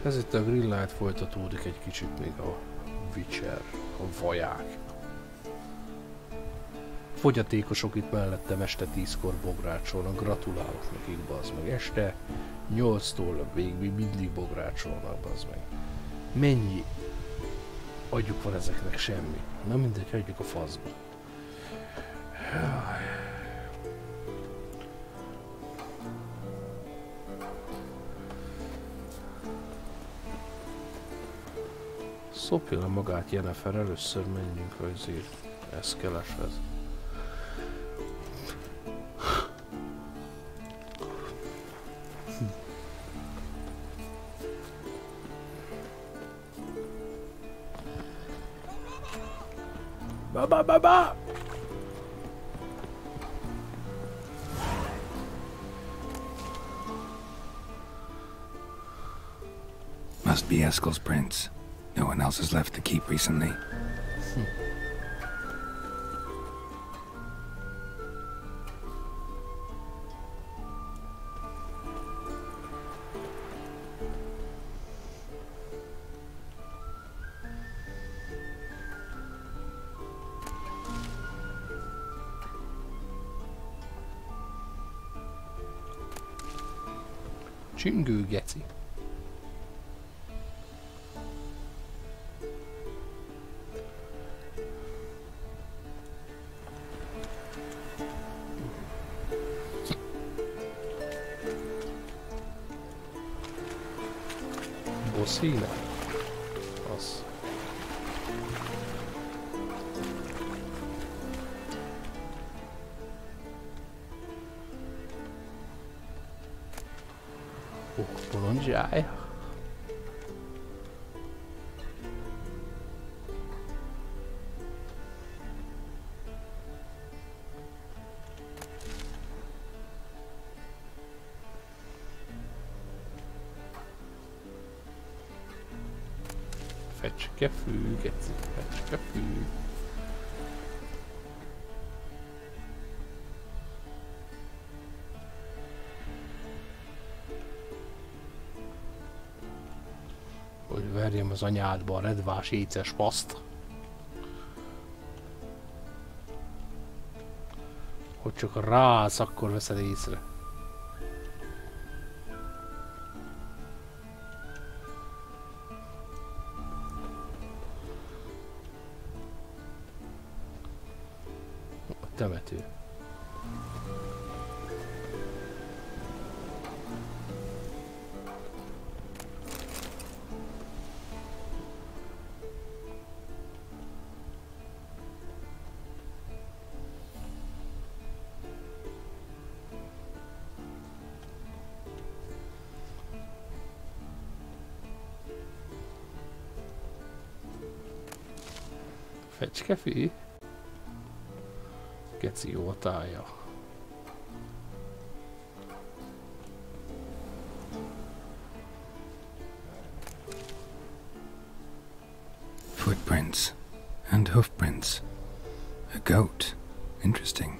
Ez itt a Greenlight folytatódik egy kicsit még a Witcher, a vaják. Fogyatékosok itt mellettem este 10-kor bográcsolnak, gratulálok nekik, bazd meg. Este 8-tól még mindig bográcsolnak, bazd meg. Mennyi agyuk van ezeknek? Semmi. Na mindegy, hagyjuk a faszba. Szopja le magát Jennifer, először menjünk azért Eskeleshez. Ba! Must be Eskel's prints. No one else has left the keep recently. Csüngő geci. Bosszíne? Az. Bolondjája. Fecskefű, geci, fecskefű. Hogy verjem az anyádba a redvás éces paszt. Hogy csak rász, akkor veszed észre. A temető. Fecskefű? Geci jó a tája. Footprints and hoofprints. A goat. Interesting.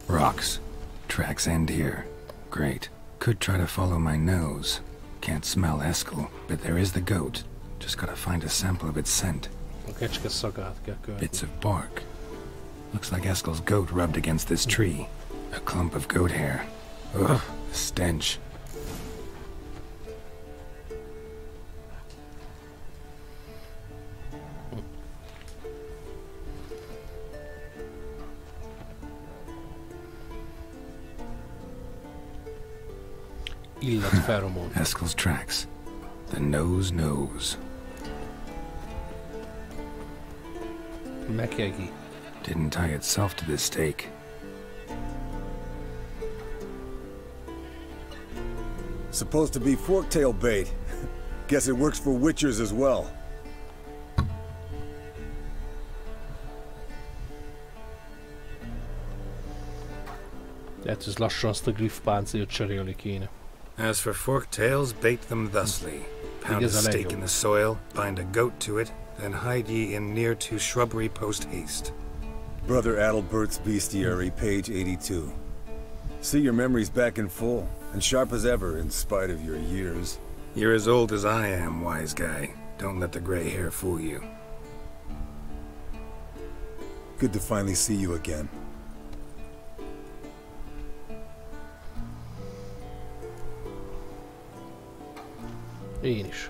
Rocks. Tracks end here. Great. Could try to follow my nose. Can't smell Eskel, but there is the goat. Just gotta find a sample of its scent. A kecske szagát kell követni. Bits of bark. Looks like Eskel's goat rubbed against this tree. A clump of goat hair. Ugh, the stench. Illat pheromone. Eskel's tracks. The nose knows. Mekegi. Didn't tie itself to this stake. Supposed to be forktail bait. Guess it works for witchers as well. Lehet, hogy lassan azt a griff páncélt cserélni kéne. As for forktails, bait them thusly. Pound a stake in the soil, bind a goat to it, then hide ye in near to shrubbery post haste. Brother Adalbert's Bestiary, page 82. See your memories back in full, and sharp as ever in spite of your years. You're as old as I am, wise guy. Don't let the gray hair fool you. Good to finally see you again. Én is.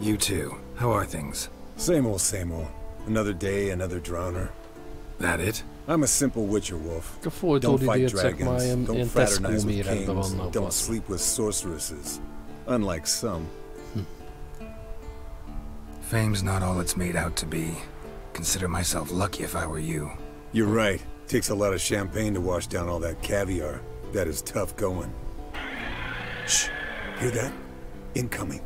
You too. How are things? Same old, same old. Another day, another drowner. That it? I'm a simple witcher wolf. A folytó idézek már ilyen don't Tesco fraternize with méretben kings, vannak. don't basz. sleep with sorceresses. Unlike some. Fame's not all it's made out to be. Consider myself lucky if I were you. You're right. Takes a lot of champagne to wash down all that caviar. That is tough going. Shh. Hear that? Incoming.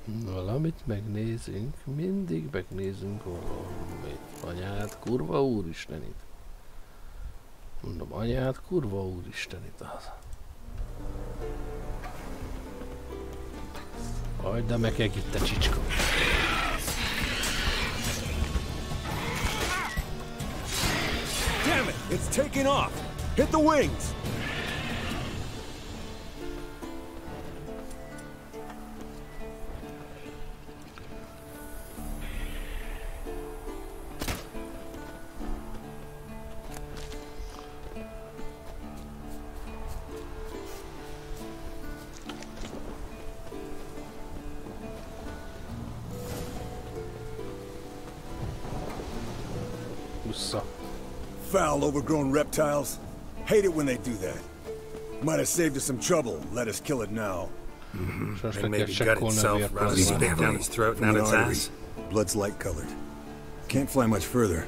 Valamit megnézünk, mindig megnézünk valamit. Anyád, kurva úristenit. Mondom, anyád, kurva úristenit az. Hagyd a mekeg itt a csicska. Damn it! It's taking off! Hit the wings! Foul, overgrown reptiles. Hate it when they do that. Might have saved us some trouble. Let us kill it now. And maybe gut itself rather than stick down its throat and out its ass. Blood's light colored. Can't fly much further.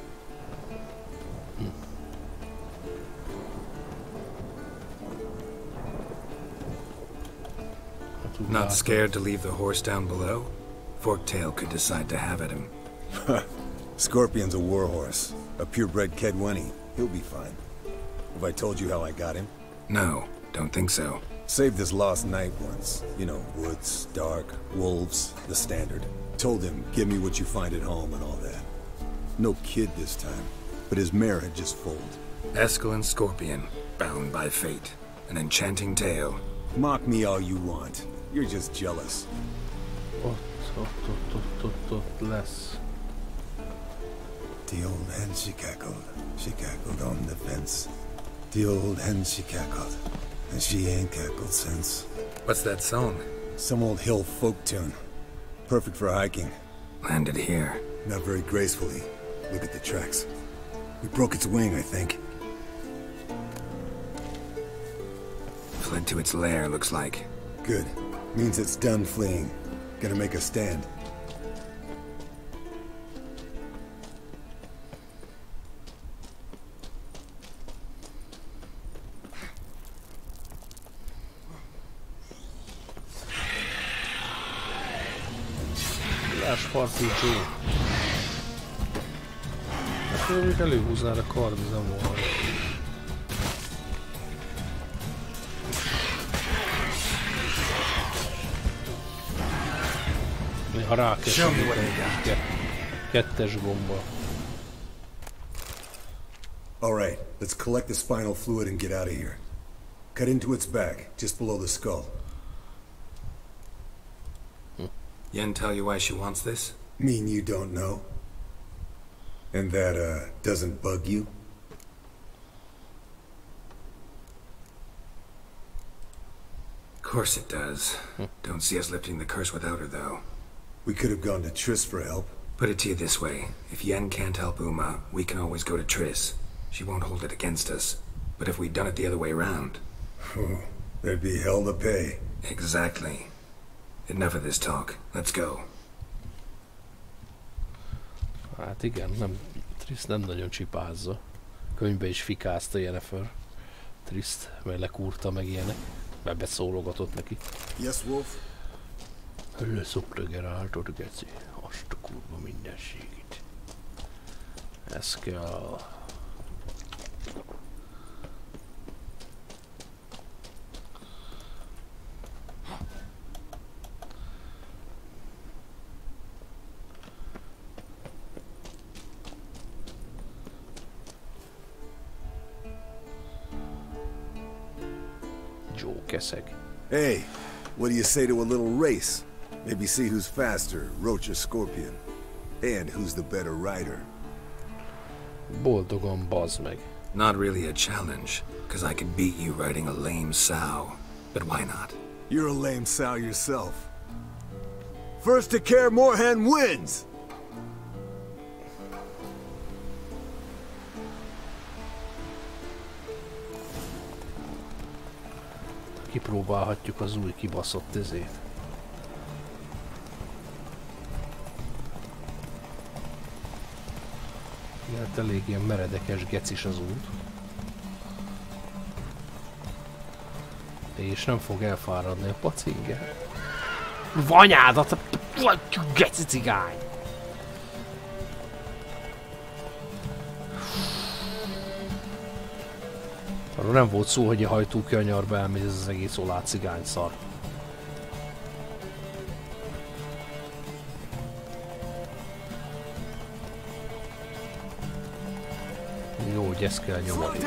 Not scared to leave the horse down below? Forktail could decide to have at him. Scorpion's a warhorse. A purebred Kedwenny. He'll be fine. Have I told you how I got him? No, don't think so. Saved this lost knight once. You know, woods, dark, wolves, the standard. Told him, give me what you find at home and all that. No kid this time, but his mare had just foaled. Eskel and Scorpion, bound by fate. An enchanting tale. Mock me all you want. You're just jealous. Ott lesz. The old hen she cackled on the fence. The old hen she cackled, and she ain't cackled since. What's that song? Some old hill folk tune. Perfect for hiking. Landed here. Not very gracefully. Look at the tracks. We broke its wing, I think. Fled to its lair, looks like. Good. Means it's done fleeing. Gonna make a stand. Parti Joe. Hát mondjuk előhúznál a kardizammal. Ha rákezdem kettes gomba. Alright, let's collect the spinal fluid and get out of here. Cut into its back, just below the skull. Yen tell you why she wants this? Mean you don't know? And that, doesn't bug you? Of course it does. Don't see us lifting the curse without her, though. We could have gone to Triss for help. Put it to you this way. If Yen can't help Uma, we can always go to Triss. She won't hold it against us. But if we'd done it the other way around... There'd be hell to pay. Exactly. Enough of this talk. Let's go. Hát igen, nem, Triss nem nagyon csipázza. Könyvbe is fikázta Yennefer. Triszt, mert lekúrta meg ilyenek. Mert beszólogatott neki. Yes, Wolf? Leszoplegeráltod, geci. Azt a kurva mindenségit. Eskel. keszeg. Hey, what do you say to a little race? Maybe see who's faster, Roach or Scorpion. And who's the better rider. Boldogan, bazd meg. Not really a challenge, because I could beat you riding a lame sow. But why not? You're a lame sow yourself. First to Kaer Morhen wins! Kipróbálhatjuk az új kibaszott izét. Hát elég ilyen meredekes gecis az út. És nem fog elfáradni a pacinge. Vanyádat, a geci cigány! Arról nem volt szó, hogy a hajtókanyarba elmegy ez az egész olá cigány szar. Jó, hogy ezt kell nyomani.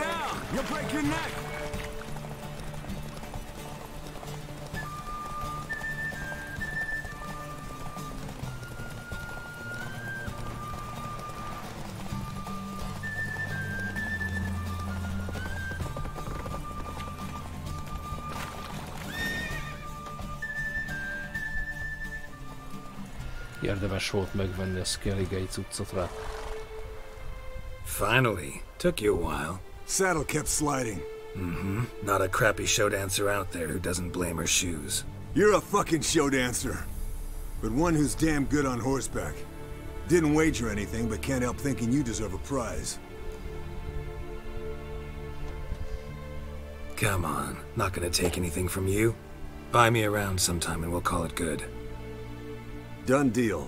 Érdemes volt megvenni a skeligei cuccot rá. Finally. Took you a while. Saddle kept sliding. Mm-hmm. Not a crappy show dancer out there who doesn't blame her shoes. You're a fucking show dancer. But one who's damn good on horseback. Didn't wager anything, but can't help thinking you deserve a prize. Come on. Not gonna take anything from you. Buy me around sometime and we'll call it good. Done deal.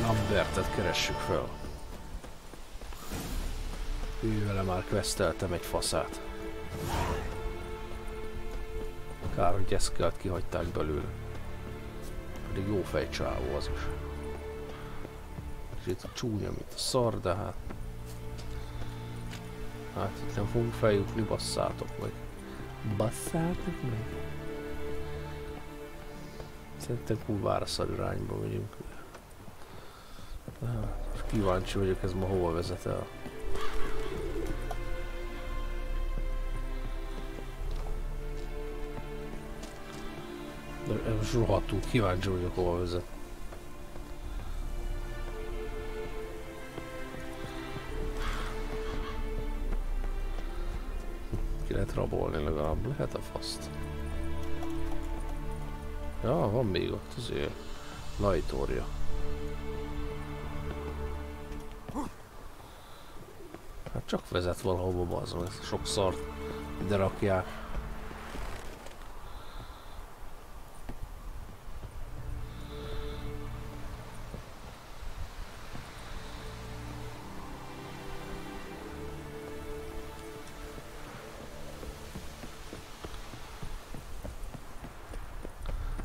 Lambertet keressük fel. Ővele már questeltem egy faszát. Kár, hogy Eskelt kihagyták belőle. Pedig jó fejcsávó az is. És itt a csúnya, mint a szar, de hát... Hát itt nem fogunk feljutni, basszátok meg. Basszátok meg? Szerintem kurvára szar irányba megyünk. Kíváncsi vagyok, ez ma hova vezet el. De most rohadtul kíváncsi vagyok, hova vezet. Ki lehet rabolni legalább, lehet a faszt. Ja, van még ott azért lajtórja. Hát csak vezet valahova, bazd meg, sok szart ide rakják.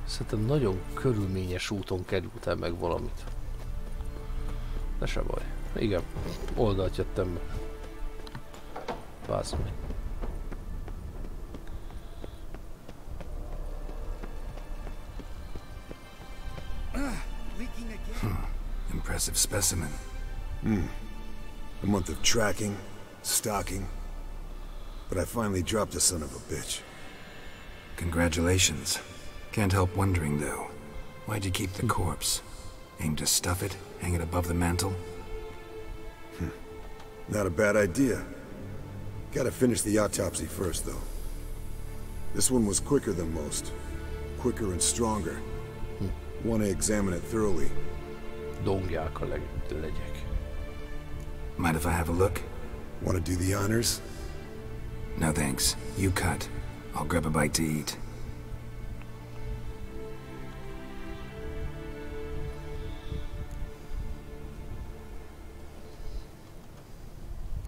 Szerintem nagyon körülményes úton kerültem meg valamit. De se baj. Igen, oldalt jöttem be. Bázd meg. Impressive specimen. A month of tracking, stalking, but I finally dropped the son of a bitch. Congratulations. Can't help wondering, though. Why'd you keep the corpse? Aim to stuff it? Hang it above the mantle? Not a bad idea. Gotta finish the autopsy first, though. This one was quicker than most. Quicker and stronger. Want to examine it thoroughly. Dongják a legyek. Mind if I have a look? Want to do the honors? No thanks. You cut. I'll grab a bite to eat.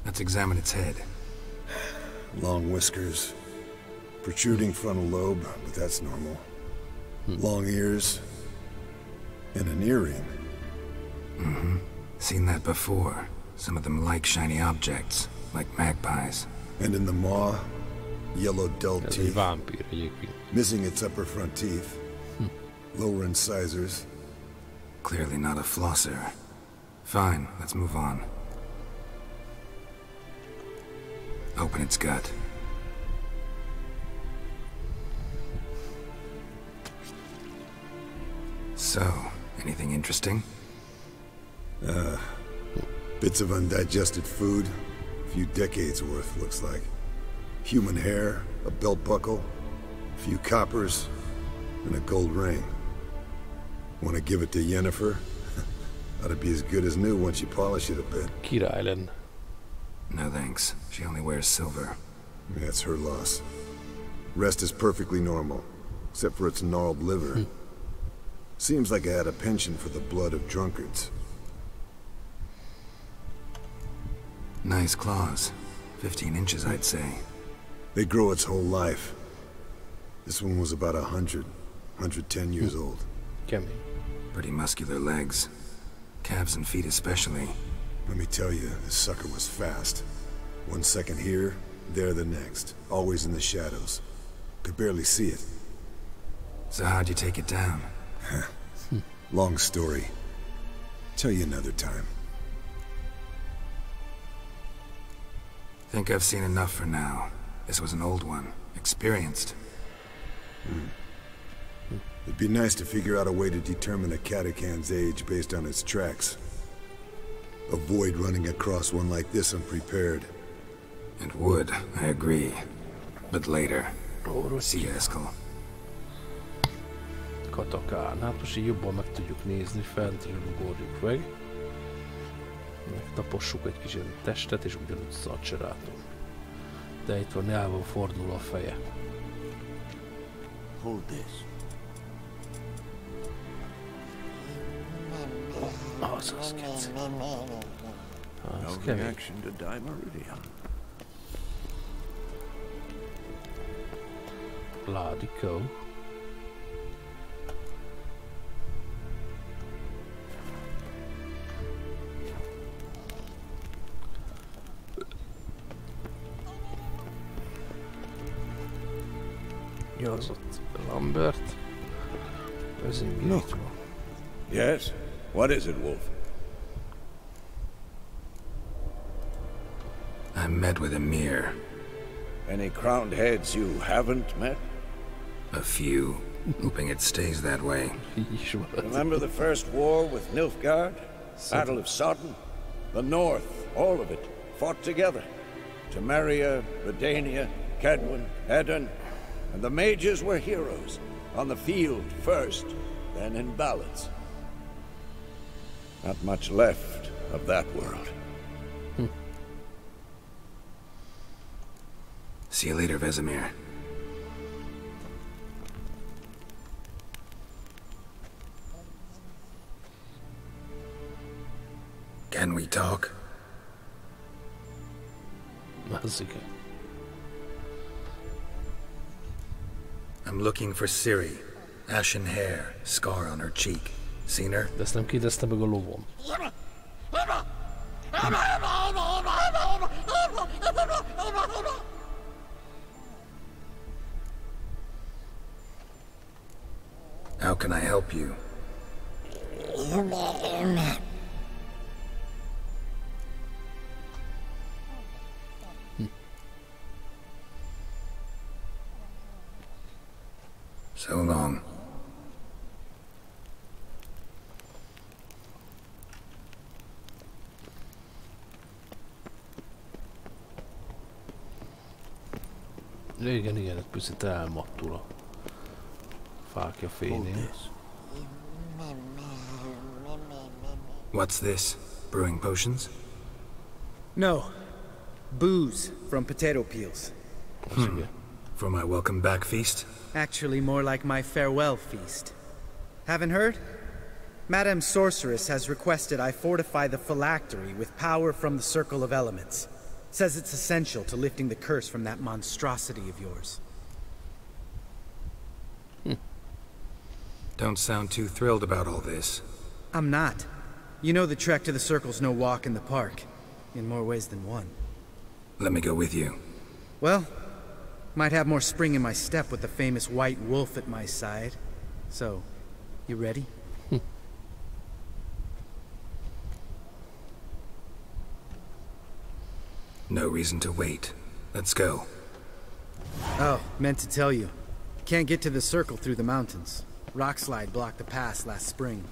Let's examine its head. Long whiskers. Protruding frontal lobe, but that's normal. Long ears. And an earring. Mm-hmm. Seen that before. Some of them like shiny objects, like magpies. And in the maw, yellow dull Ez egy teeth, vámpír egyébként. missing its upper front teeth, lower incisors. Clearly not a flosser. Fine, let's move on. Open its gut. So, anything interesting? Bits of undigested food, a few decades worth, looks like. Human hair, a belt buckle, a few coppers, and a gold ring. Want to give it to Yennefer? Ought to be as good as new once you polish it a bit. Király lenne. No thanks. She only wears silver. That's her loss. Rest is perfectly normal, except for its gnarled liver. Seems like I had a penchant for the blood of drunkards. Nice claws. 15 inches, I'd say. They grow its whole life. This one was about 110 years old. Kemény. Pretty muscular legs. Calves and feet especially. Let me tell you, this sucker was fast. 1 second here, there the next. Always in the shadows. Could barely see it. So how'd you take it down? Long story. Tell you another time. Think I've seen enough for now. This was an old one. Experienced. It'd be nice to figure out a way to determine a catacan's age based on its tracks. Avoid running across one like this unprepared. And would, I agree. But later. See you, Eskel. Katakán. Hát most így jobban meg tudjuk nézni, fentről ugorjuk meg. Megtapossuk egy kicsit a testet, és ugyanúgy szatserátom. De itt van, el van fordul a feje. Hold this. Azaz, keci. Az No kemény. reaction to dimeridium. Ládikó. Mi az ott? Lambert? Ez egy mit? Yes? What is it, Wolf? I met with Emir. Any crowned heads you haven't met? A few. Hoping it stays that way. Így is van. Remember the first war with Nilfgaard? Battle of Sodden? The North, all of it, fought together. Temeria, Redania, Kedwin, Edirn, and the mages were heroes. On the field first, then in ballads. Not much left of that world. See you later, Vesemir. Can we talk? Az igen. I'm looking for Ciri. Ashen hair, scar on her cheek. Seen her? De ezt nem kérdezte meg a lovon. How can I help you? So long. Igen, igen, egy picit elmattul a fákja fényén. What's this? Brewing potions? No. Booze from potato peels. Az igen. For my welcome back feast? Actually more like my farewell feast. Haven't heard? Madame Sorceress has requested I fortify the phylactery with power from the Circle of Elements. Says it's essential to lifting the curse from that monstrosity of yours. Don't sound too thrilled about all this. I'm not. You know the trek to the Circle's no walk in the park. in more ways than one. Let me go with you. Well, might have more spring in my step with the famous white wolf at my side. So, you ready? No reason to wait. Let's go. Oh, meant to tell you. Can't get to the circle through the mountains. Rockslide blocked the pass last spring.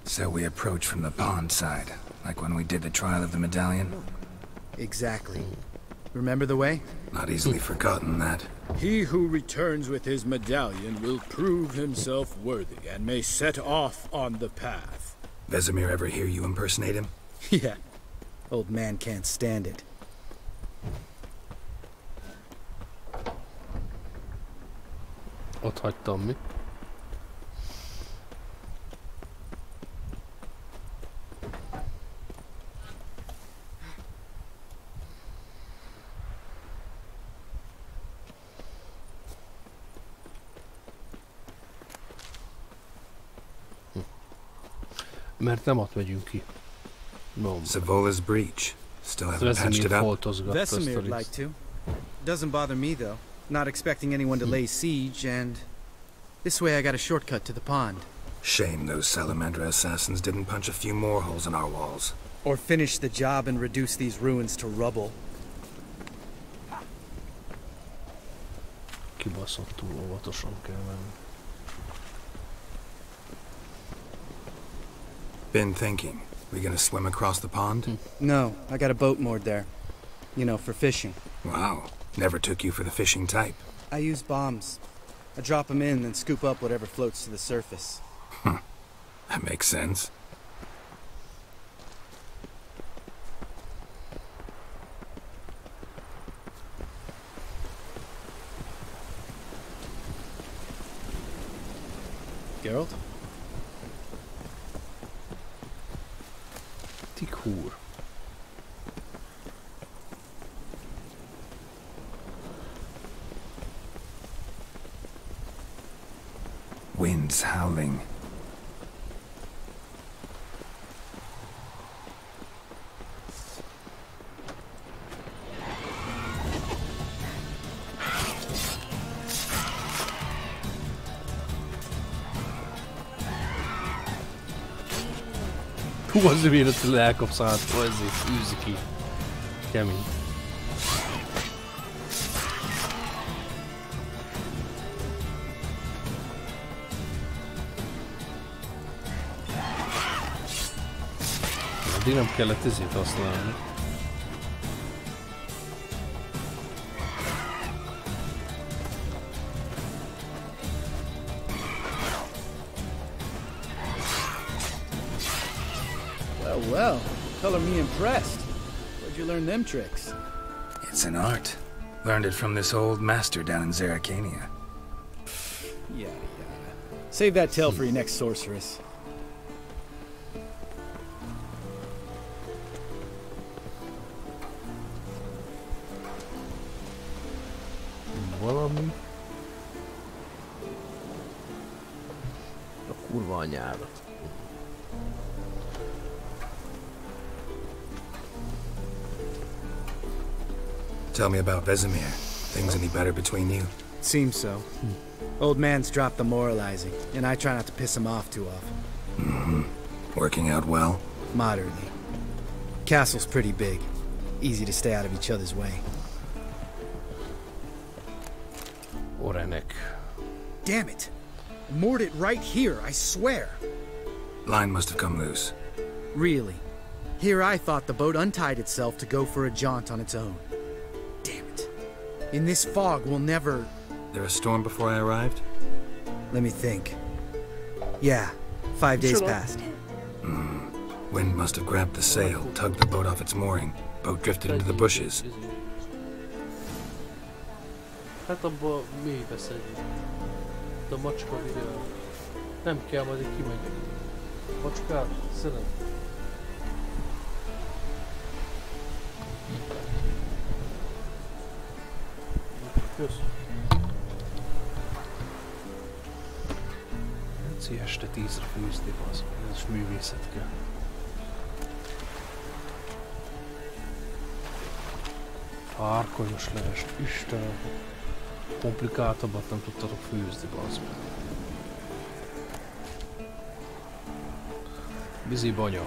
So we approach from the pond side, like when we did the trial of the medallion? Exactly. Remember the way? Not easily forgotten, that. He who returns with his medallion will prove himself worthy and may set off on the path. Vesemir ever hear you impersonate him? Yeah. Old man can't stand it. Ott hagytam mi? Mert nem ott megyünk ki. No. Savola's breach. Still haven't patched it up. Vesemir'd like to. Doesn't bother me though. Not expecting anyone to lay siege, and this way I got a shortcut to the pond. Shame those Salamandra assassins didn't punch a few more holes in our walls. Or finish the job and reduce these ruins to rubble. Kibaszottul óvatosan kell menni. Been thinking. We gonna swim across the pond? No, I got a boat moored there. You know, for fishing. Wow. Never took you for the fishing type. I use bombs. I drop them in, then scoop up whatever floats to the surface. That makes sense. Geralt? Tikhúr. Winds howling. Hú, azért véletlenül elkapsz át, ezért fűzi ki. Kemény. Addig nem kellett ezért használni. Well, color me impressed. Where'd you learn them tricks? It's an art. Learned it from this old master down in Zerrikania. Yada yada. Save that tale for your next sorceress. Valami. A kurva anyádat. Tell me about Vesemir. Things any better between you? Seems so. Old man's dropped the moralizing, and I try not to piss him off too often. Working out well? Moderately. Castle's pretty big. Easy to stay out of each other's way. Orenek. Damn it! I moored it right here, I swear! Line must have come loose. Really? Here I thought the boat untied itself to go for a jaunt on its own. Damn it. In this fog, we'll never... There a storm before I arrived? Let me think. Yeah, 5 days passed. Wind must have grabbed the sail, tugged the boat off its mooring. Boat drifted into the bushes. Hát abba mélybe szedjük. De a macska videó. Nem kell, majd így kimegyek. Macskát, szedem. Kösz. Egyszer este 10-re főzni, az. Ez is művészet kell. Árkonyos levest, Istenem. Komplikáltabbat nem tudtatok főzni, bazd meg. Bizi banya.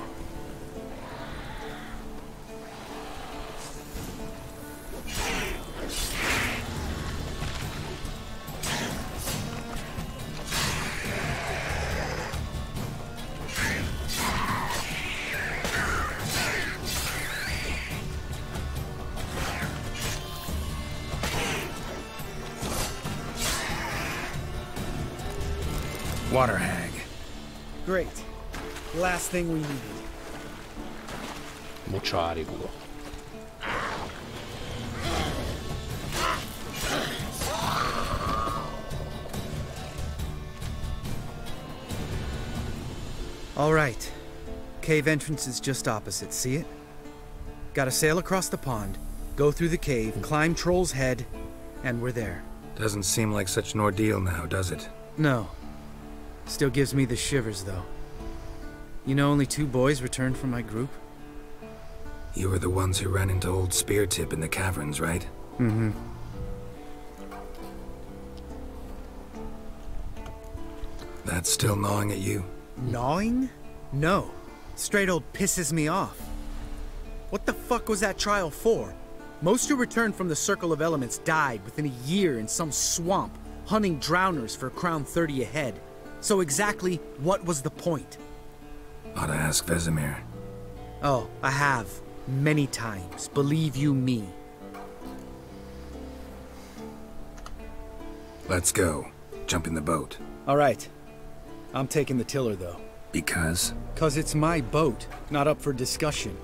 Water hag. Great. Last thing we needed. Mocsári buga. All right. Cave entrance is just opposite, see it? Gotta sail across the pond, go through the cave, climb Troll's Head, and we're there. Doesn't seem like such an ordeal now, does it? No. Still gives me the shivers, though. You know only 2 boys returned from my group? You were the ones who ran into old Speartip in the caverns, right? Mm-hmm. That's still gnawing at you? Gnawing? No. Straight old pisses me off. What the fuck was that trial for? Most who returned from the Circle of Elements died within a year in some swamp, hunting drowners for a crown 30 a head. So exactly what was the point? Ought to ask Vesemir. Oh, I have. Many times. Believe you me. Let's go. Jump in the boat. All right. I'm taking the tiller, though. Because? 'Cause it's my boat, not up for discussion.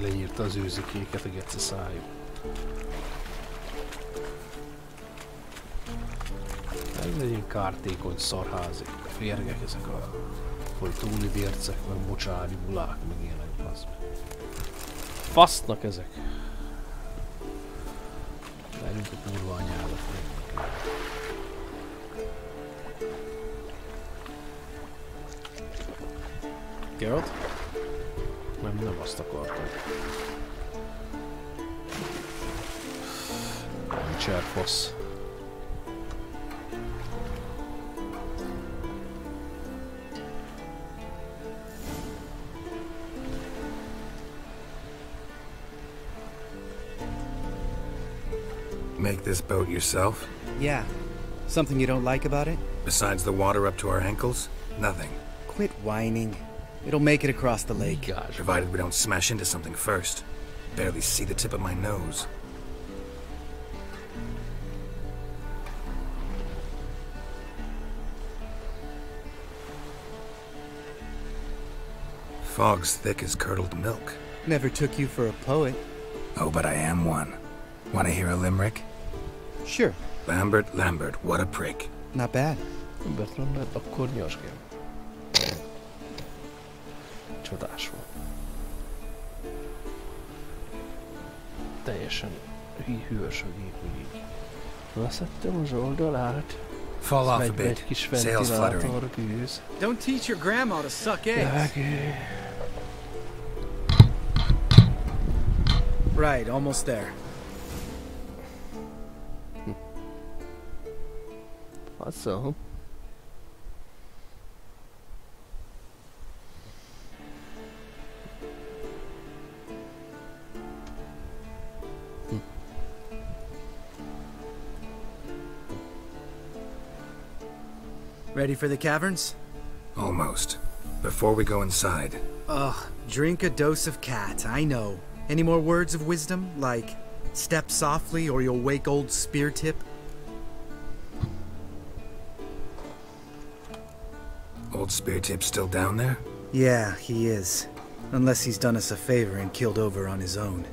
Leírta az őzikéket a geci szájú. Nem legyen kártékony szarházik, férgek ezek a folytóli vércek, meg mocsári bulák, meg ilyenek, az. Fasznak ezek. Legyünk a kurva anyádat. Geralt? Nem azt akartam. Nincs fasz. Make this boat yourself? Yeah. Something you don't like about it? Besides the water up to our ankles? Nothing. Quit whining. It'll make it across the lake. Gosh. Provided we don't smash into something first. Barely see the tip of my nose. Fog's thick as curdled milk. Never took you for a poet. Oh, but I am one. Want to hear a limerick? Sure. Lambert, Lambert, what a prick. Not bad. Betlen lett, akkor nyasgém. Csodás volt. Teljesen hűvös a gép, úgy így. Leszettem az oldalát. Fall off a Megy be bit. egy kis Sails ventilátor fluttering. gőz. Don't teach your grandma to suck eggs. Levegő. Right, almost there. Faszom. Ready for the caverns? Almost. Before we go inside, Ugh, drink a dose of cat, I know. Any more words of wisdom, like, step softly or you'll wake old Speartip? old Speartip's still down there? Yeah, he is. Unless he's done us a favor and killed over on his own.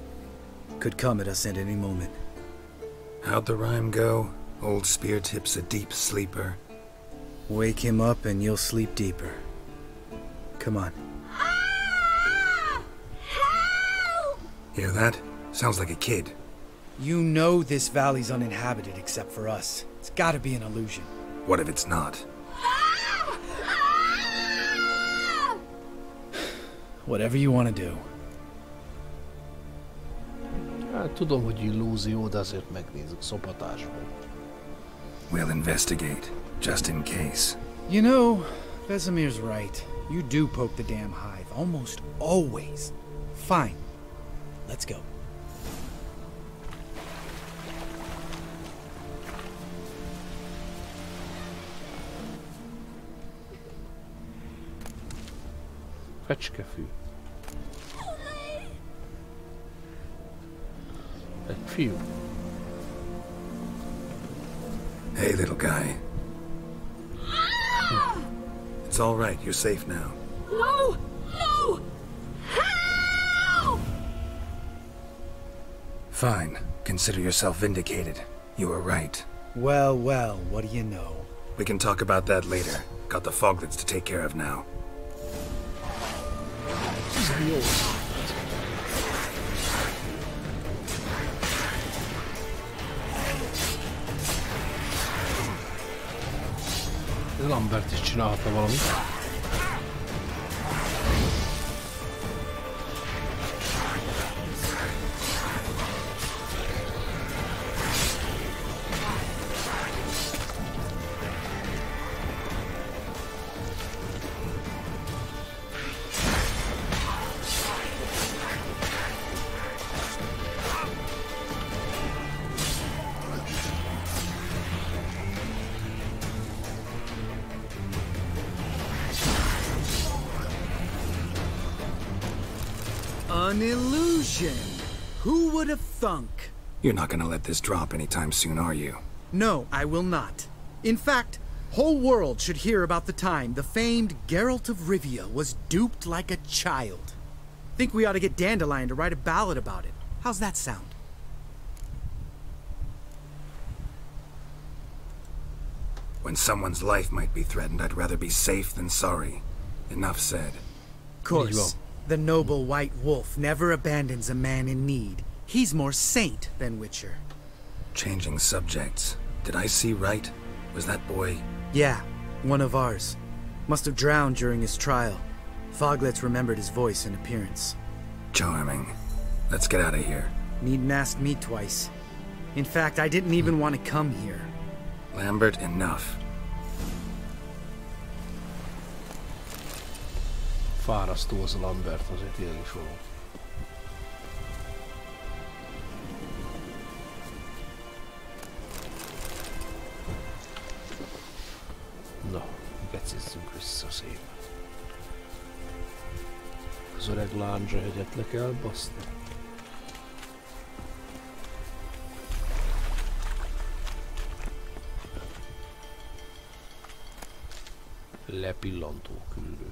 Could come at us at any moment. How'd the rhyme go? Old Speartip's a deep sleeper. Wake him up and you'll sleep deeper. Come on. Hear that? Sounds like a kid. You know this valley's uninhabited except for us. It's gotta be an illusion. What if it's not? Whatever you want to do. Hát, tudom, hogy illúzió, de azért megnézzük szopatásból. We'll investigate, just in case. You know, Vesemir's right. You do poke the damn hive, almost always. Fine. Let's go. Fecskefű. Egy fiú. Hey, little guy. It's all right. You're safe now. No! No! Help! Fine. Consider yourself vindicated. You were right. Well, well, what do you know? We can talk about that later. Got the foglets to take care of now. Lambert is csinálta valamit. An illusion! Who would have thunk? You're not gonna let this drop anytime soon, are you? No, I will not. In fact, whole world should hear about the time the famed Geralt of Rivia was duped like a child. Think we ought to get Dandelion to write a ballad about it. How's that sound? When someone's life might be threatened, I'd rather be safe than sorry. Enough said. Of course, the noble white wolf never abandons a man in need. He's more saint than Witcher. Changing subjects. Did I see right? Was that boy... Yeah, one of ours. Must have drowned during his trial. Foglets remembered his voice and appearance. Charming. Let's get out of here. Needn't ask me twice. In fact, I didn't even want to come here. Lambert, enough. Fárasztó az a Lambert, azért élni fogom. Na, gecizzünk vissza szépen. Az öreg lándzsa hegyet le kell baszni. Lepillantó küldő.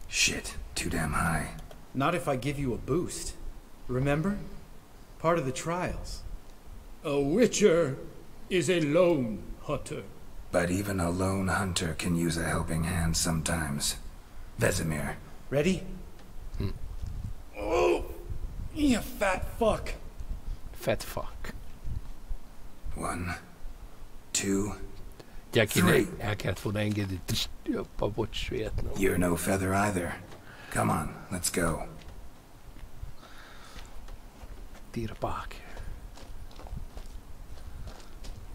Shit, too damn high. Not if I give you a boost. Remember? Part of the trials. A witcher is a lone hunter. But even a lone hunter can use a helping hand sometimes. Vesemir. Ready? Oh! You fat fuck! Fat fuck. 1, 2, Gyaki, el kellett volna engedni. Jappa, bocs, Vietnam. You're no feather either. Come on, let's go. Deer Park.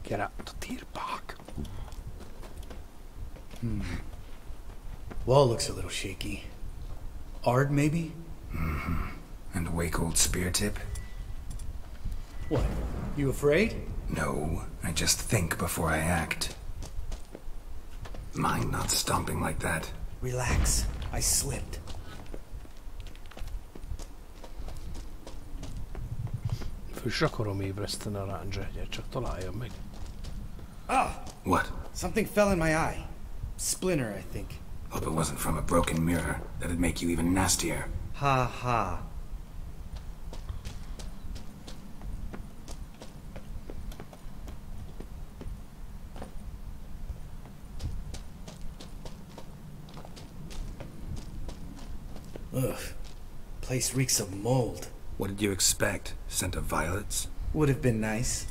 Get out to Deer Park. Wall looks a little shaky. Ard, maybe? And wake old spear tip? What? You afraid? No, I just think before I act. Mind not stomping like that. Relax. I slipped. Föl is akarom ébreszteni a lándzsehegyet, csak találjam meg. Ah! What? Something fell in my eye. Splinter, I think. Hope it wasn't from a broken mirror. That'd make you even nastier. Ha ha. Ugh. Place reeks of mold. What did you expect? Scent of violets? Would have been nice.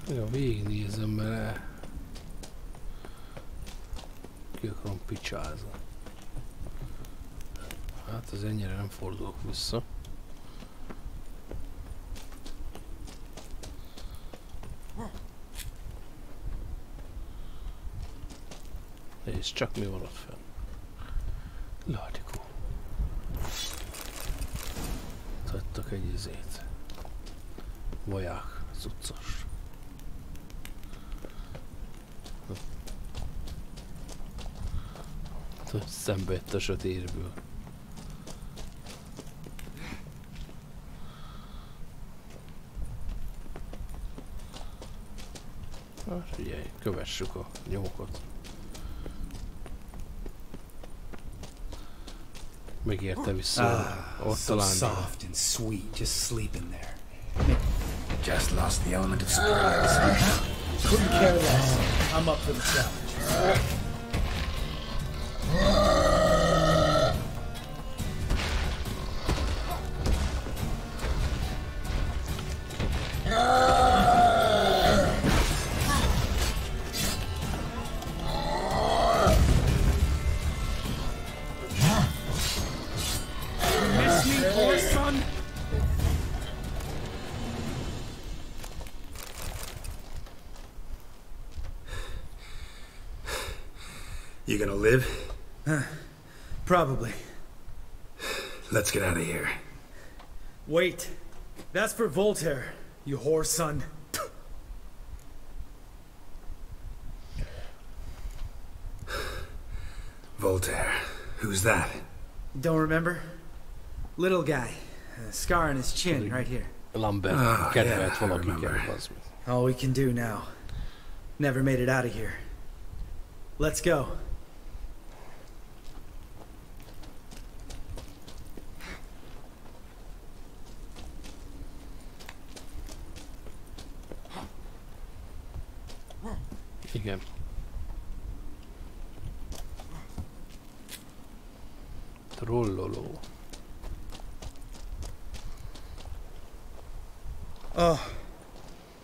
Ja, végignézem, mert ki akarom picsázni. Hát az ennyire nem fordulok vissza. És csak mi van ott fenn. Ládikó. Tettek egy izét. Vaják, cuccas. Szembe jött a sötétből. Hát figyelj, kövessük a nyomokat. Megérte vissza ott So talán. soft and sweet, just sleeping there. Just lost the element of surprise. Couldn't care less. I'm up for the challenge. Miss me, poor son? You gonna live? Probably. Let's get out of here. Wait. That's for Voltaire, you whore son. Voltaire. Who's that? Don't remember? Little guy. A scar on his chin, right here. Lambert, kedvelt valakiket, az mi. All we can do now. Never made it out of here. Let's go. Igen. Trolloló. Oh.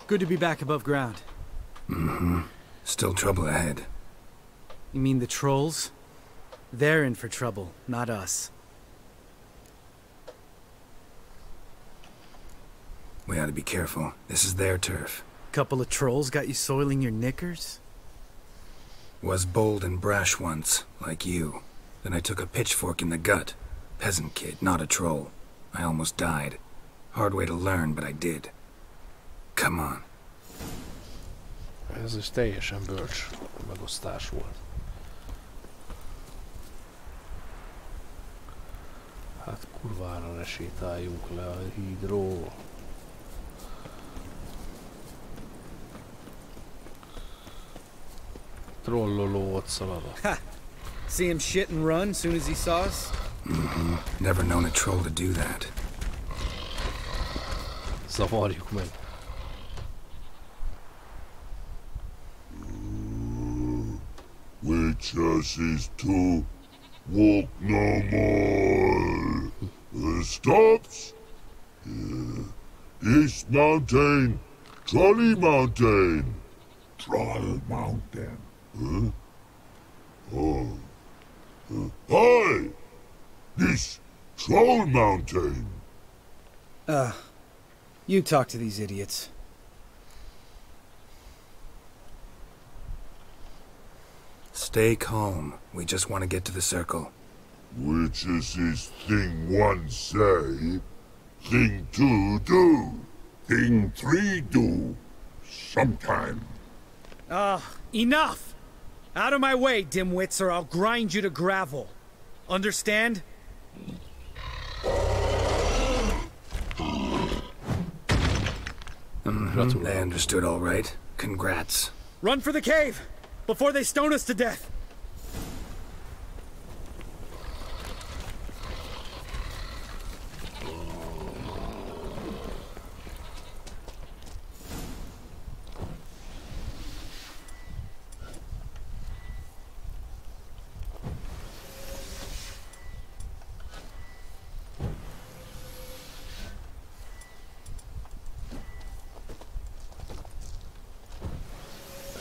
Good to be back above ground. Still trouble ahead. You mean the trolls? They're in for trouble, not us. We ought to be careful. This is their turf. Couple of trolls got you soiling your knickers? Was bold and brash once, like you. Then I took a pitchfork in the gut. Peasant kid, not a troll. I almost died. Hard way to learn, but I did. Come on. Ez is teljesen bölcs megosztás volt. Hát kurvára ne sétáljunk le a hídról. Trolloló ott szalad. Ha! See him shit and run soon as he saw us? Never known a troll to do that. Zavarjuk meg. Which us is to walk no more. Stops? East Mountain, Trolley Mountain. Troll Mountain. Huh? Oh. Hi! This Troll Mountain. You talk to these idiots. Stay calm. We just want to get to the circle. Which is this thing one say, thing two do, thing three do, sometime. Enough! Out of my way, dimwits, or I'll grind you to gravel. Understand? They understood all right. Congrats. Run for the cave! Before they stone us to death!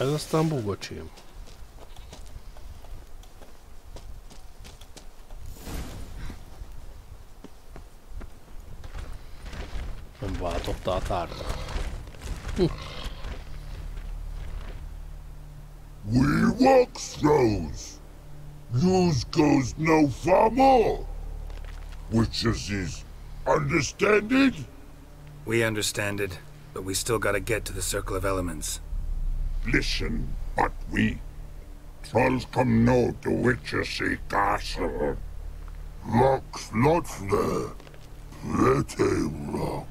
Ez aztán bugocsém. Nem váltotta a tárgyat. We walk throws. News goes no far more. Witches is understand it? We understand it, but we still gotta get to the Circle of Elements. Listen, but we trolls come no to Witches castle. Rocks lots there. Pretty rock.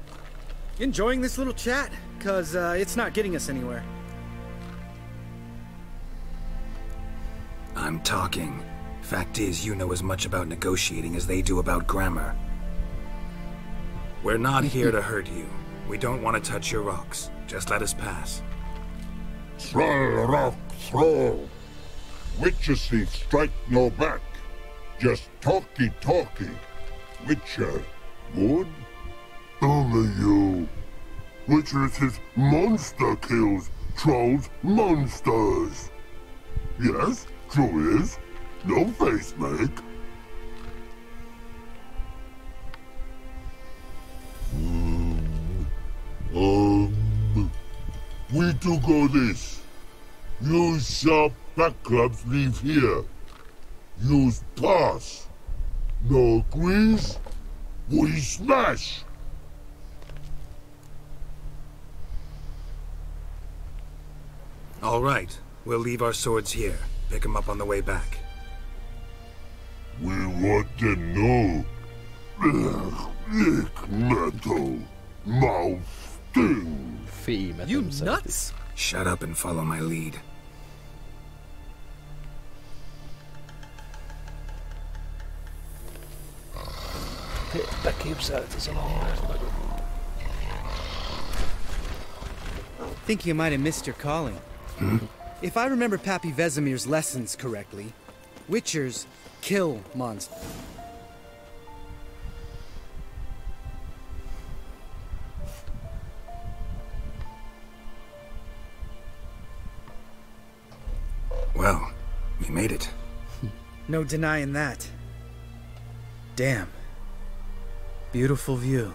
Enjoying this little chat? Cause it's not getting us anywhere. I'm talking. Fact is, you know as much about negotiating as they do about grammar. We're not here to hurt you. We don't want to touch your rocks. Just let us pass. Troll rock troll. Witches strike no back. Just talky. Witcher, good? Only you. Witches is monster kills. Trolls monsters. Yes, true is. No face make. We do go this. Use sharp back clubs leave here. Use pass. No agrees? We smash. All right. We'll leave our swords here. Pick them up on the way back. We want to know. Lick metal. Mouth sting. Fémet You nem szereti. nuts? Shut up and follow my lead. Beképzelt ez a Lambert nagyon. Think you might have missed your calling. If I remember Pappy Vesemir's lessons correctly, Witchers kill monsters. Well, we made it. No denying that. Damn. Beautiful view.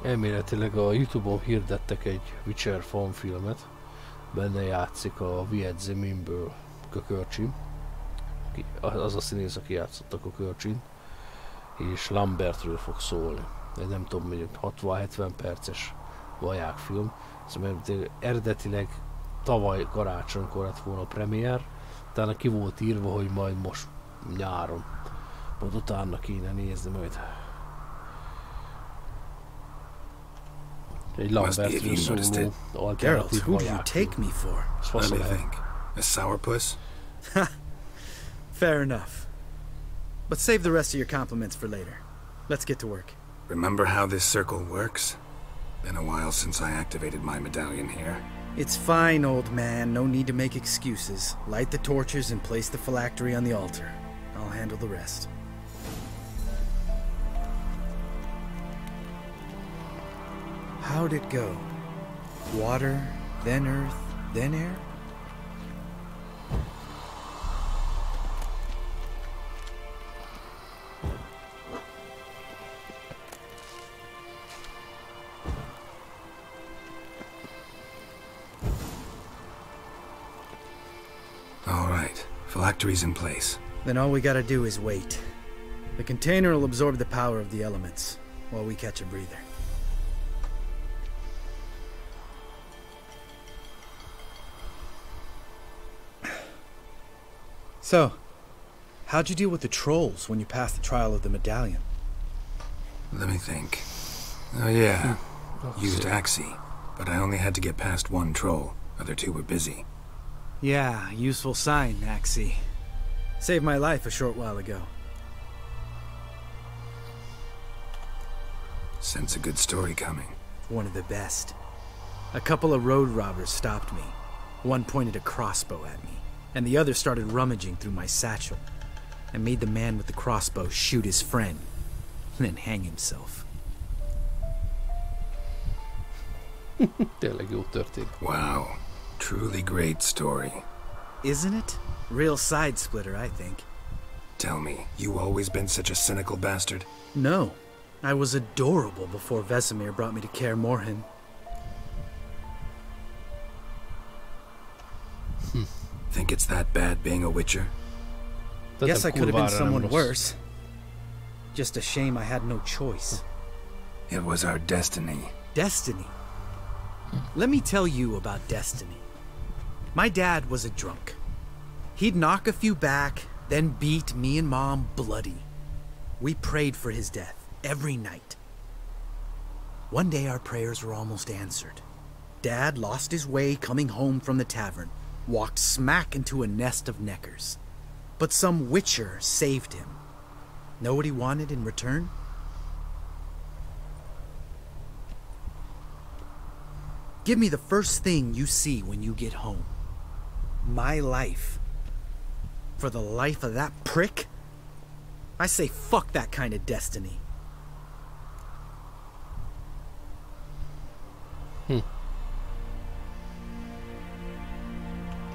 Elméletileg a YouTube-on hirdettek egy Witcher fanfilmet. Benne játszik a Vietzeminből Kökörcsin. Az a színész, aki játszott a Kökörcsin. És Lambertről fog szólni. Egy nem tudom, mondjuk 60-70 perces vajákfilm. Szóval eredetileg tavaly karácsonykor lett volna a premier. Utána ki volt írva, hogy majd most nyáron. Majd utána kéne nézni majd. Egy Lambertről szóló alternatív Who do you vajákfilm. take me for? What do you think? A sourpuss? Fair enough. But save the rest of your compliments for later. Let's get to work. Remember how this circle works? Been a while since I activated my medallion here. It's fine, old man. No need to make excuses. Light the torches and place the phylactery on the altar. I'll handle the rest. How'd it go? Water, then earth, then air? All right. Phylactery's in place. Then all we gotta do is wait. The container will absorb the power of the elements, while we catch a breather. So, how'd you deal with the trolls when you passed the trial of the medallion? Let me think. Oh yeah. Used Axie, but I only had to get past one troll. Other two were busy. Yeah, useful sign, Axie. Saved my life a short while ago. Sense a good story coming. One of the best. A couple of road robbers stopped me. One pointed a crossbow at me, and the other started rummaging through my satchel. I made the man with the crossbow shoot his friend, and then hang himself. Tényleg jó történt. Wow. Truly great story. Isn't it? Real side splitter, I think. Tell me, you always been such a cynical bastard? No. I was adorable before Vesemir brought me to Kaer Morhen. Think it's that bad being a Witcher? Guess I could have been someone rossz. worse. Just a shame I had no choice. It was our destiny. Destiny? Let me tell you about destiny. My dad was a drunk. He'd knock a few back, then beat me and Mom bloody. We prayed for his death every night. One day our prayers were almost answered. Dad lost his way coming home from the tavern, walked smack into a nest of neckers. But some Witcher saved him. Know what he wanted in return? Give me the first thing you see when you get home. My life. For the life of that prick? I say fuck that kind of destiny.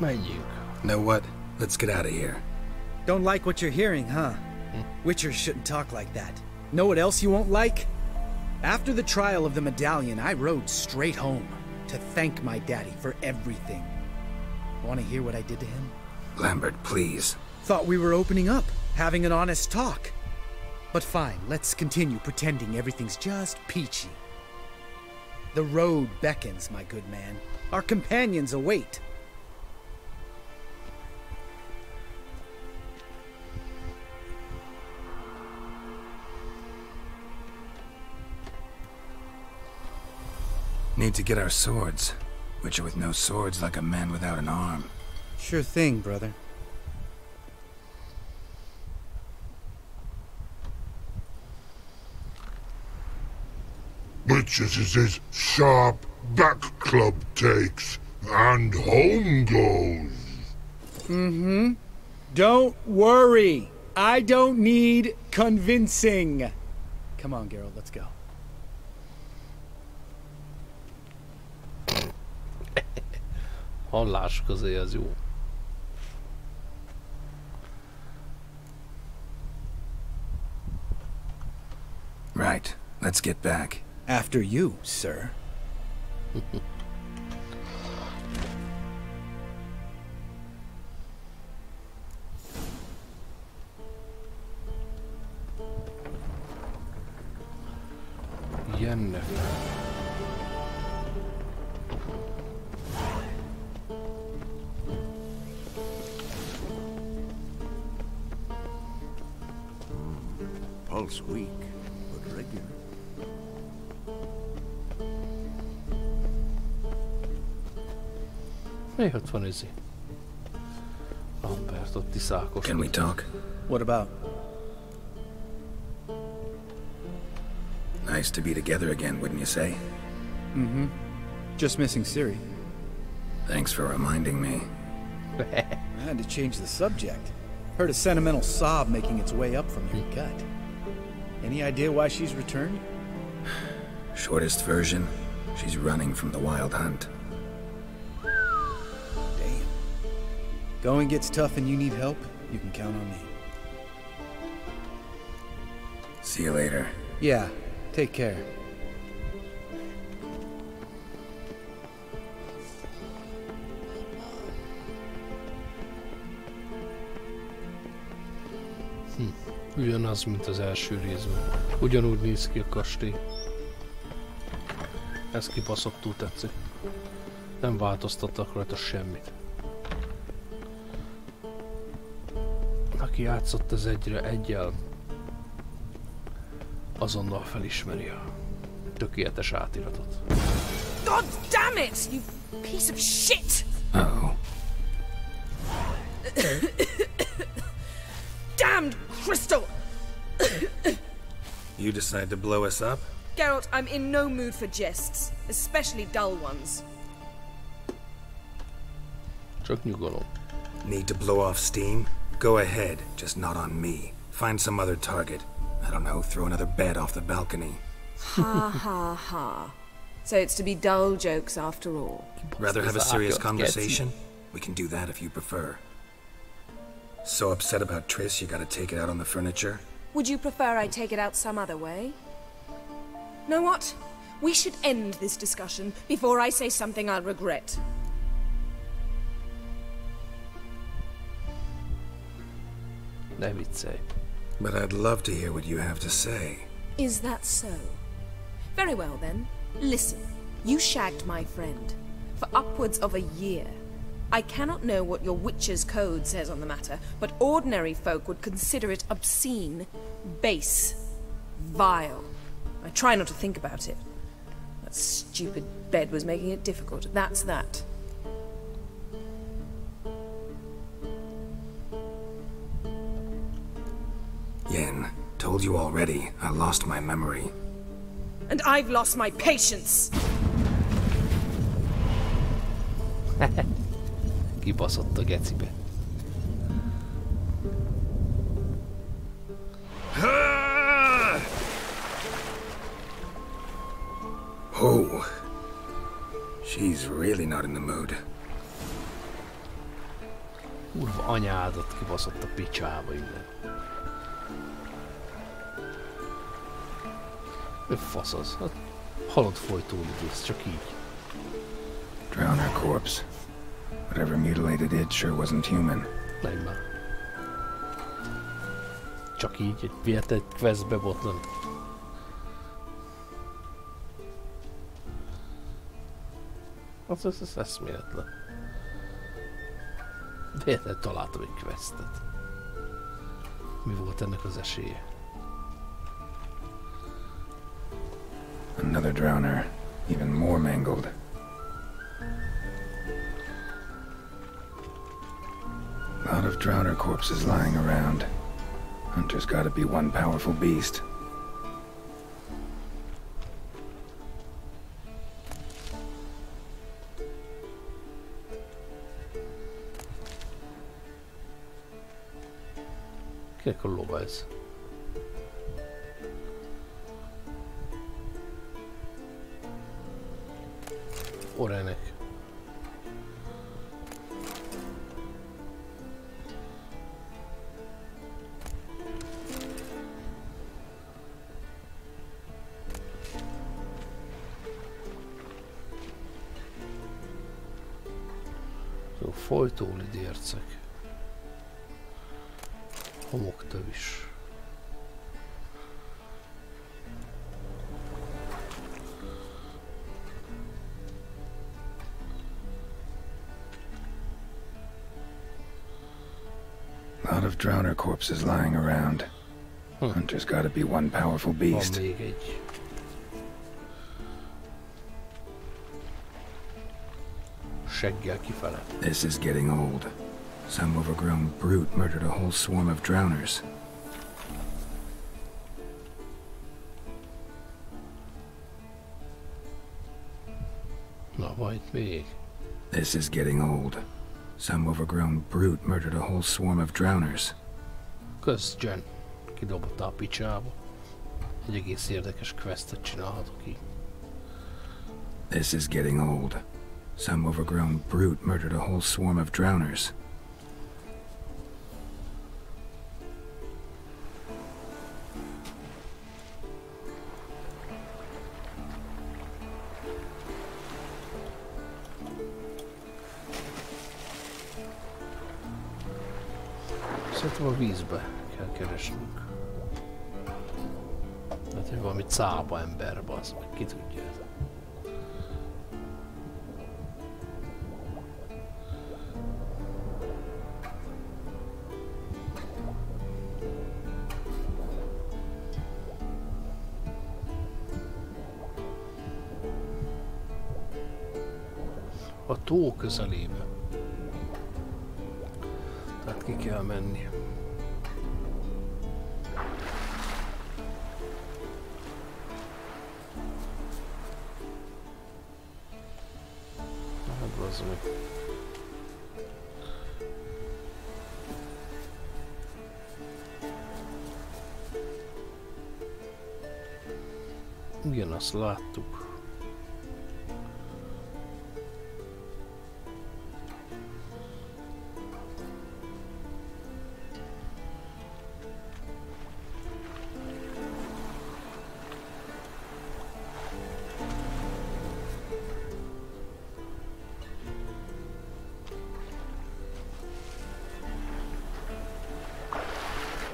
Menjünk. Know what? Let's get out of here. Don't like what you're hearing, huh? Witchers shouldn't talk like that. Know what else you won't like? After the trial of the medallion, I rode straight home to thank my daddy for everything. Want to hear what I did to him? Lambert, please. Thought we were opening up, having an honest talk. But fine, let's continue pretending everything's just peachy. The road beckons, my good man. Our companions await. Need to get our swords. Witcher with no swords like a man without an arm. Sure thing, brother. Witches is his sharp back club takes, and home goes. Don't worry. I don't need convincing. Come on, Geralt, let's go. Hallások azért az jó. Right. Let's get back. After you, sir. Jenne. Pulse weak, but regular. Még ott van izé. Lambert ott iszákos. Can we talk? What about? Nice to be together again, wouldn't you say? Just missing Ciri. Thanks for reminding me. I had to change the subject. Heard a sentimental sob making its way up from your gut. Any idea why she's returned? Shortest version, she's running from the wild hunt. Damn. Going gets tough and you need help, you can count on me. See you later. Yeah, take care. Ugyanaz, mint az első részben. Ugyanúgy néz ki a kastély. Ez kibaszottul tetszik. Nem változtattak rajta semmit. Aki játszott az egyel, azonnal felismeri a tökéletes átiratot. God damn it, you piece of shit! Uh-oh. Damned crystal! You decide to blow us up? Geralt, I'm in no mood for jests, especially dull ones. Csak nyugalom. Need to blow off steam? Go ahead, just not on me. Find some other target. I don't know, throw another bed off the balcony. Ha ha ha. So it's to be dull jokes after all. Rather have a serious conversation? We can do that if you prefer. So upset about Triss, you gotta take it out on the furniture? Would you prefer I take it out some other way? Know what? We should end this discussion before I say something I'll regret. Ne viccelj. But I'd love to hear what you have to say. Is that so? Very well then. Listen, you shagged my friend for upwards of a year. I cannot know what your witch's code says on the matter, but ordinary folk would consider it obscene, base, vile. I try not to think about it. That stupid bed was making it difficult. That's that. Yen, told you already, I lost my memory. And I've lost my patience! Kibaszott a gecibe. Oh, she's really not in the mood. Kurva anyádat kibaszott a picsába innen. Mi fasz az? Hát, halott folytóidéz, csak így. Drown her corpse. Whatever mutilated it sure wasn't human. Nem már. Csak így, egy vihet questbe botlan. Az eszméletlen. Véletlenül találtam egy questet. Mi volt ennek az esélye? Another drowner, even more mangled. A lot of drowner corpses lying around. Hunter's gotta be one powerful beast. Kinek a lova ez? Orenek. Folytólidércek. Homoktövis. A lot of drowner corpses lying around. Hunter's gotta be one powerful beast. Van még egy. Seggel kifele. This is getting old. Some overgrown brute murdered a whole swarm of drowners. Na, majd még. This is getting old. Some overgrown brute murdered a whole swarm of drowners. Kösz, Jen. Kidobott a picsába. Egy egész érdekes questet csinálhatok ki. This is getting old. Some overgrown brute murdered a whole swarm of drowners. Szerintem a vízbe kell keresnünk. Hát, hogy valami cába emberbe, az meg ki tudja. A tó közelébe. Tehát ki kell menni. Hát bazd meg. Igen, azt láttuk.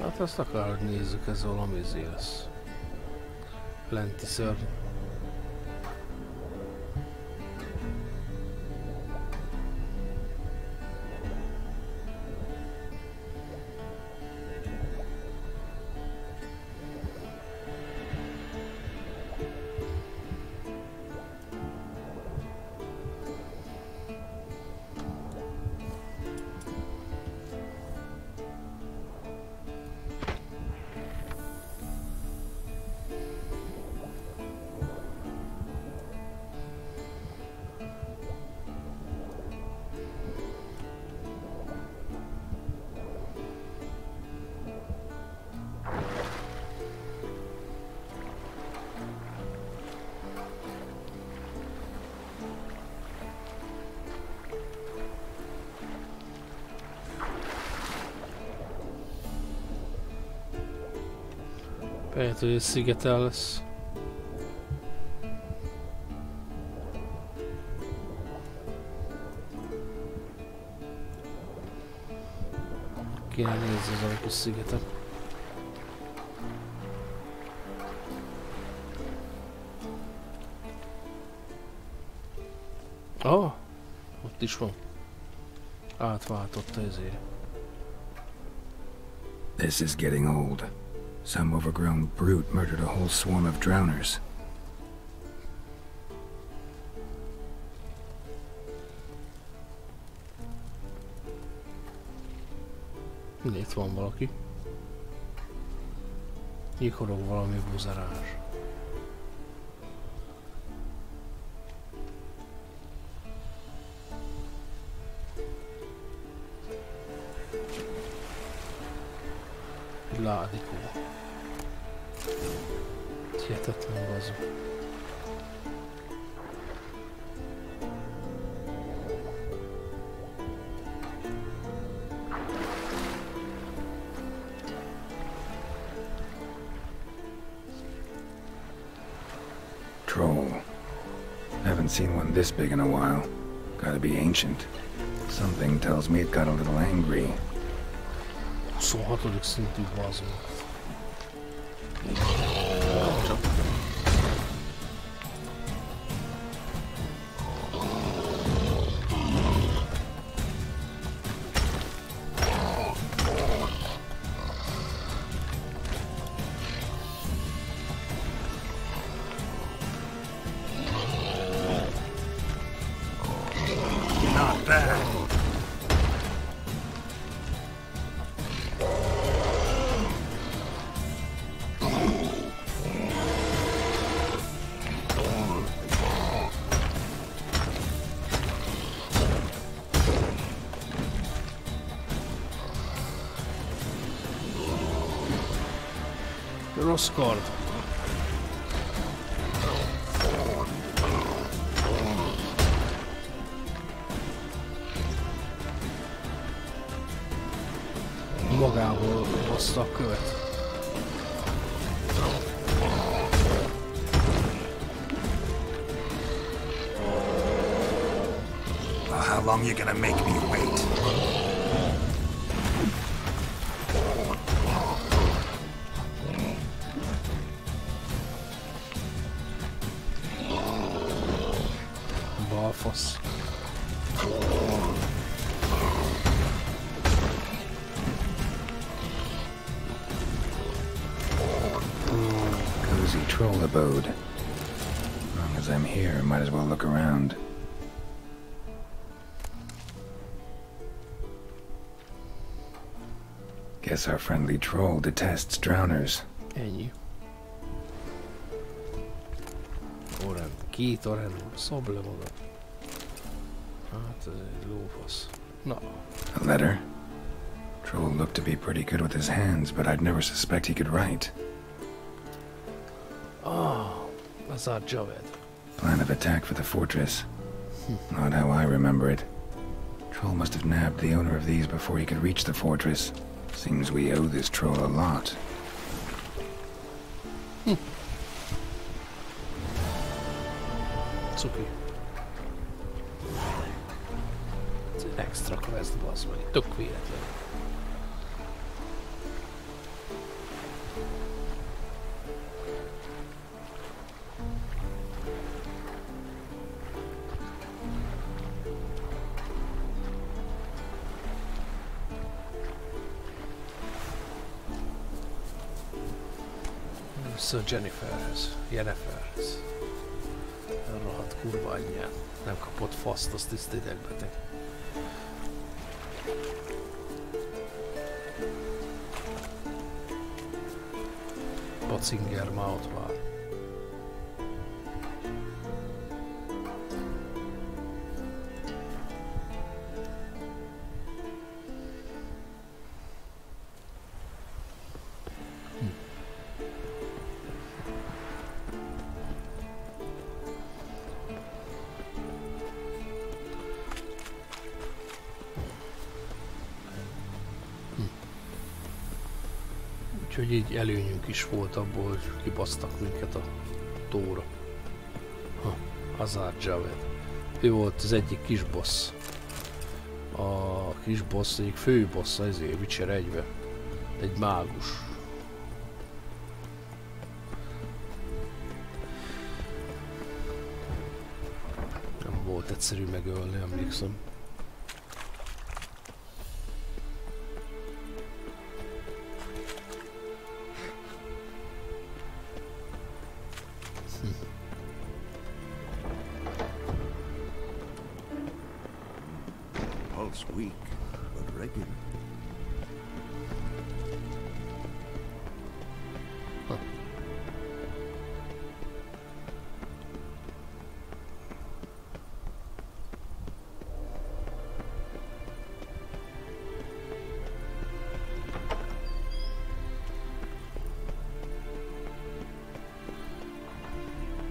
Hát azt akár, hogy nézzük, ez valami izé lesz. Lenti szörny. Lehet, hogy ez szigetel lesz. Kéne nézni az alapos szigetet. Ah, ott is van. Átváltotta ezért. This is getting old. Some overgrown brute murdered a whole swarm of drowners. Itt van valaki. Nyikorog valami buzerás. Ládikó. Hihetetlen bazd. Troll. Haven't seen one this big in a while. Gotta be ancient. Something tells me it got a little angry. 26. szintű bazd. Not bad. Rossz kard. Magából hozta a követ. Well, how long you gonna make me wait? Balfasz. Cozy troll abode. As long as I'm here, might as well look around. Guess our friendly troll detests drowners. Ennyi. Orán, két orán, szob le magad. Hát ez egy lófasz. Na. A letter? Troll looked to be pretty good with his hands, but I'd never suspect he could write. Oh, that's our Javed. Plan of attack for the fortress. Not how I remember it. Troll must have nabbed the owner of these before he could reach the fortress. Seems we owe this troll a lot. Cuki. Ez egy extra quest, bazd meg. Tök véletlen. Vissza Jenniferhez. Jenniferhez. Rohadt kurva anyján. Nem kapott faszt, azt tiszt idegbeteg. Bacinger már ott vár. Úgyhogy így előnyünk is volt abból, hogy kibasztak minket a tóra. Hazard Javed. Ő volt az egyik kis boss. A kis boss egyik fő boss, ezért Witcher 1-be. Egy mágus. Nem volt egyszerű megölni, emlékszem. Pulse weak, but regular.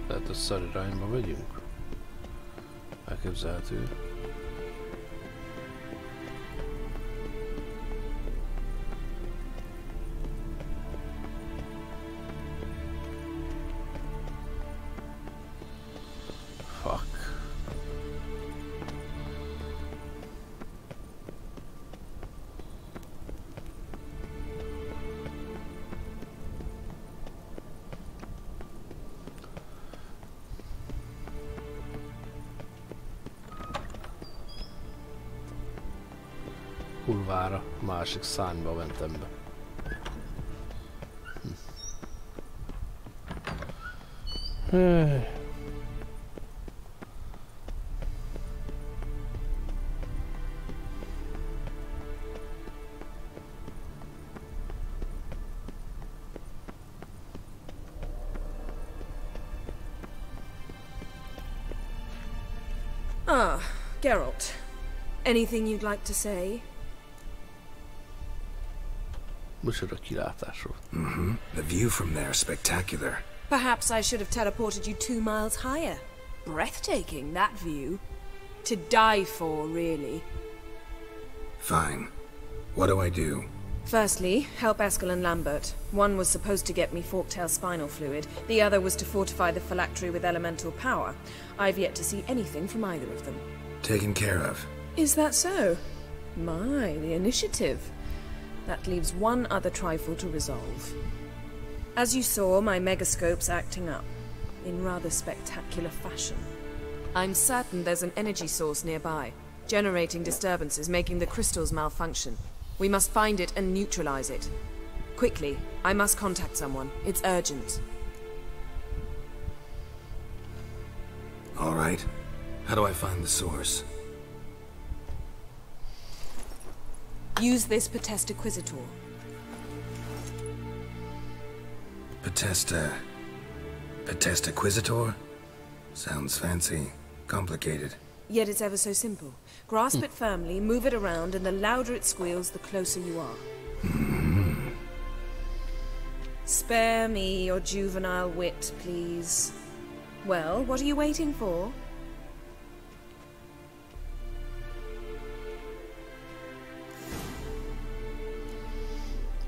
Tehát a szar irányba megyünk. Elképzelhető. Fuck. Kurvára, másik szárnyba mentem be. Ah, Geralt. Anything you'd like to say? Micsoda kilátásról. The view from there is spectacular. Perhaps I should have teleported you 2 miles higher. Breathtaking, that view. To die for, really. Fine. What do I do? Firstly, help Eskel and Lambert. One was supposed to get me forktail spinal fluid. The other was to fortify the phylactery with elemental power. I've yet to see anything from either of them. Taken care of. Is that so? My, the initiative. That leaves one other trifle to resolve. As you saw, my megascope's acting up. In rather spectacular fashion. I'm certain there's an energy source nearby, generating disturbances, making the crystals malfunction. We must find it and neutralize it. Quickly, I must contact someone. It's urgent. All right. How do I find the source? Use this Potestaquizitor. Potestaquizitor? Sounds fancy. Complicated. Yet it's ever so simple. Grasp it firmly, move it around, and the louder it squeals, the closer you are. Spare me your juvenile wit, please. Well, what are you waiting for?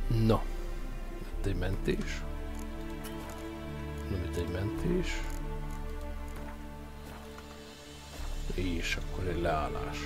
No. Itt egy mentés. Nem itt egy mentés. És akkor egy leállás.